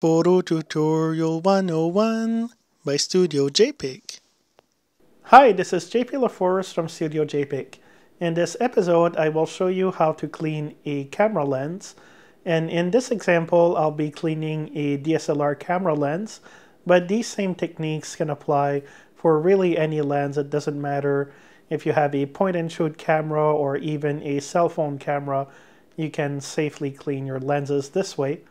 Photo Tutorial 101 by Studio JPEG. Hi, this is JP LaForest from Studio JPEG. In this episode, I will show you how to clean a camera lens. And in this example, I'll be cleaning a DSLR camera lens, but these same techniques can apply for really any lens. It doesn't matter if you have a point and shoot camera or even a cell phone camera, you can safely clean your lenses this way.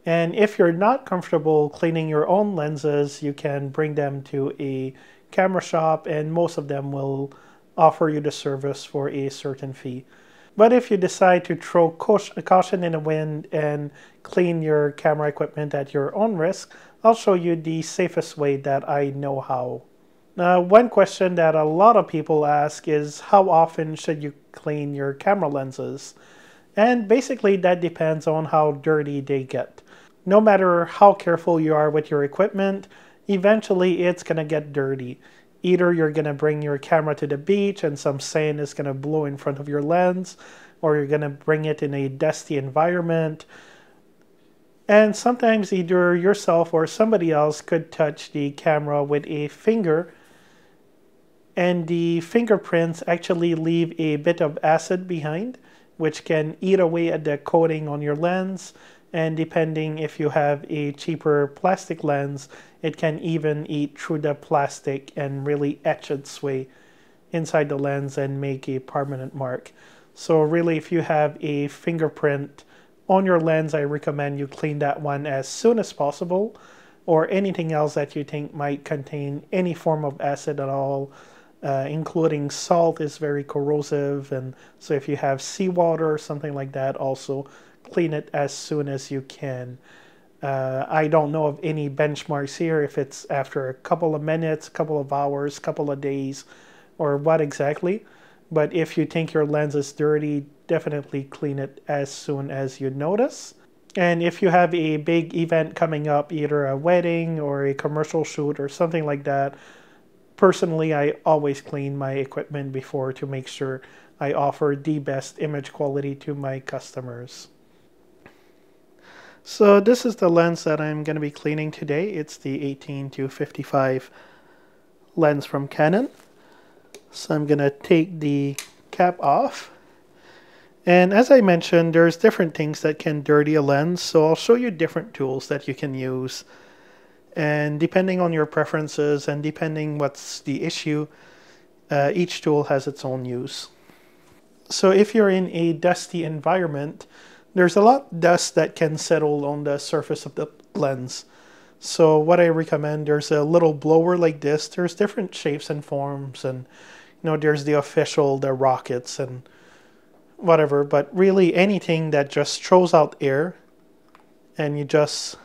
And if you're not comfortable cleaning your own lenses, you can bring them to a camera shop and most of them will offer you the service for a certain fee. But if you decide to throw caution in the wind and clean your camera equipment at your own risk, I'll show you the safest way that I know how. Now, one question that a lot of people ask is how often should you clean your camera lenses? And basically that depends on how dirty they get. No matter how careful you are with your equipment, eventually it's going to get dirty. Either you're going to bring your camera to the beach and some sand is going to blow in front of your lens, or you're going to bring it in a dusty environment. And sometimes either yourself or somebody else could touch the camera with a finger, and the fingerprints actually leave a bit of acid behind, which can eat away at the coating on your lens. And depending if you have a cheaper plastic lens, it can even eat through the plastic and really etch its way inside the lens and make a permanent mark. So really, if you have a fingerprint on your lens, I recommend you clean that one as soon as possible, or anything else that you think might contain any form of acid at all, including salt is very corrosive, and so if you have seawater or something like that, also clean it as soon as you can. I don't know of any benchmarks here, if it's after a couple of minutes, couple of hours, couple of days, or what exactly. But if you think your lens is dirty, definitely clean it as soon as you notice. And if you have a big event coming up, either a wedding or a commercial shoot or something like that, personally, I always clean my equipment before to make sure I offer the best image quality to my customers. So this is the lens that I'm going to be cleaning today. It's the 18-55 lens from Canon. So I'm going to take the cap off. And as I mentioned, there's different things that can dirty a lens. So I'll show you different tools that you can use. And depending on your preferences and depending what's the issue, each tool has its own use. So if you're in a dusty environment, there's a lot of dust that can settle on the surface of the lens. So what I recommend, there's a little blower like this. There's different shapes and forms, and there's the official, the rockets and whatever, but really anything that just throws out air, and you just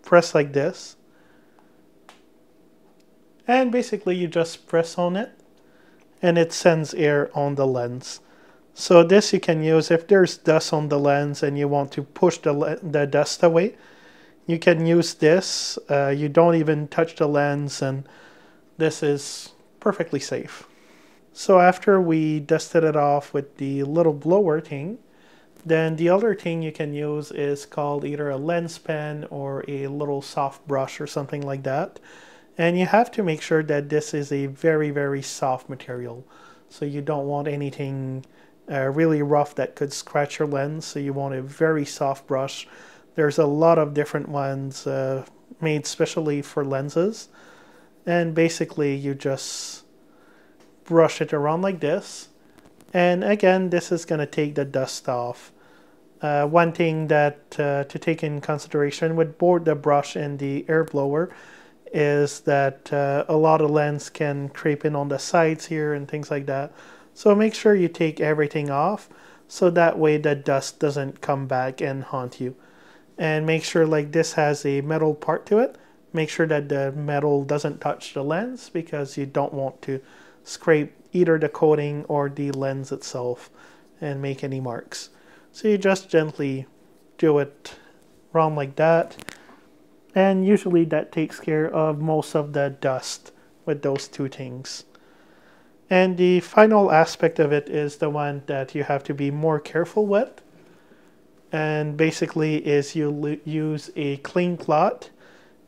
press like this. And basically you just press on it and it sends air on the lens. So this you can use if there's dust on the lens and you want to push the dust away. You can use this. You don't even touch the lens, and this is perfectly safe. So after we dusted it off with the little blower thing, then the other thing you can use is called either a lens pen or a little soft brush or something like that. And you have to make sure that this is a very, very soft material. So you don't want anything really rough that could scratch your lens. So you want a very soft brush. There's a lot of different ones made specially for lenses. And basically you just brush it around like this. And again, this is going to take the dust off. One thing that to take in consideration with both the brush and the air blower is that a lot of lens can creep in on the sides here and things like that. So make sure you take everything off so that way the dust doesn't come back and haunt you. And make sure, like, this has a metal part to it. Make sure that the metal doesn't touch the lens because you don't want to scrape either the coating or the lens itself and make any marks. So you just gently do it around like that. And usually that takes care of most of the dust with those two things. And the final aspect of it is the one that you have to be more careful with. And basically is you use a clean cloth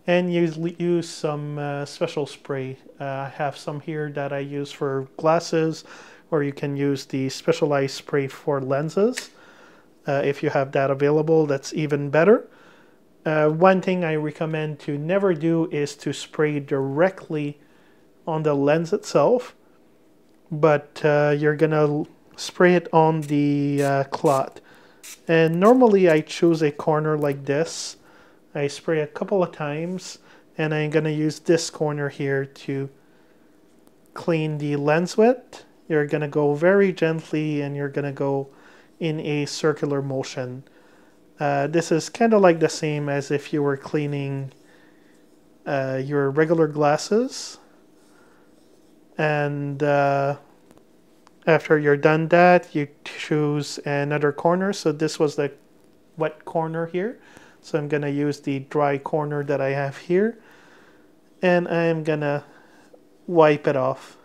and use some special spray. I have some here that I use for glasses, or you can use the specialized spray for lenses. If you have that available, that's even better. One thing I recommend to never do is to spray directly on the lens itself, but you're gonna spray it on the cloth. And normally I choose a corner like this. I spray a couple of times, and I'm gonna use this corner here to clean the lens with. You're gonna go very gently, and you're gonna go in a circular motion. This is kind of like the same as if you were cleaning your regular glasses. And after you're done that, you choose another corner. So this was the wet corner here. So I'm going to use the dry corner that I have here. And I'm going to wipe it off.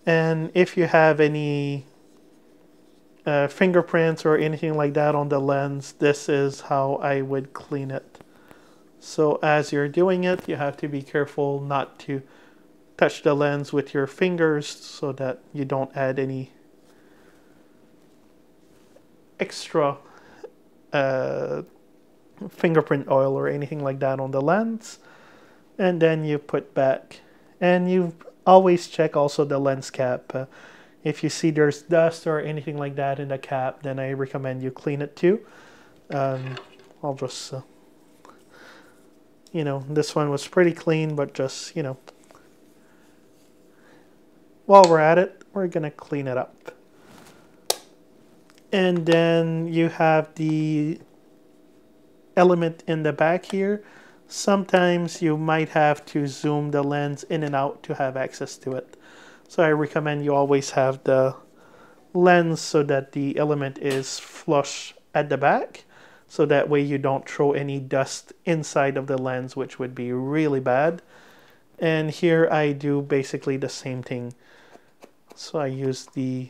And if you have any fingerprints or anything like that on the lens, this is how I would clean it. So as you're doing it, you have to be careful not to touch the lens with your fingers so that you don't add any extra fingerprint oil or anything like that on the lens. And then you put back. And you always check also the lens cap. If you see there's dust or anything like that in the cap, then I recommend you clean it too. I'll just, this one was pretty clean, but just, while we're at it, we're going to clean it up. And then you have the element in the back here. Sometimes you might have to zoom the lens in and out to have access to it. So I recommend you always have the lens so that the element is flush at the back. So that way you don't throw any dust inside of the lens, which would be really bad. And here I do basically the same thing. So I use the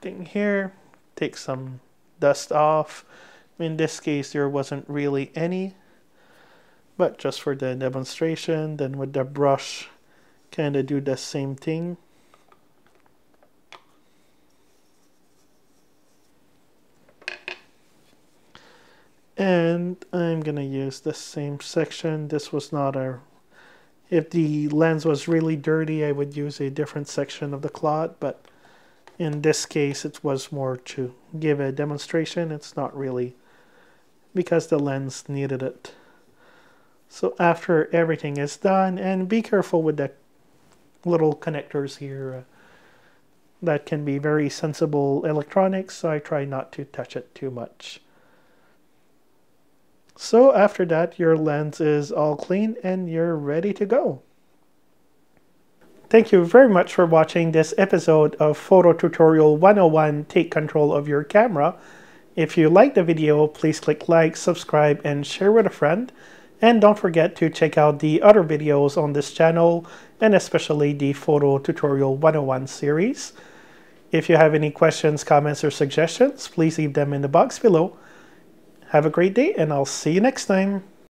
thing here, take some dust off. In this case, there wasn't really any, but just for the demonstration, then with the brush, kind of do the same thing. And I'm gonna use the same section. This was not a, if the lens was really dirty, I would use a different section of the cloth, but in this case, it was more to give a demonstration. It's not really because the lens needed it. So after everything is done, and be careful with the little connectors here. That can be very sensible electronics, so I try not to touch it too much. So after that, your lens is all clean and you're ready to go. Thank you very much for watching this episode of Photo Tutorial 101 Take Control of Your Camera. If you liked the video, please click like, subscribe, and share with a friend. And don't forget to check out the other videos on this channel, and especially the Photo Tutorial 101 series. If you have any questions, comments, or suggestions, please leave them in the box below. Have a great day, and I'll see you next time.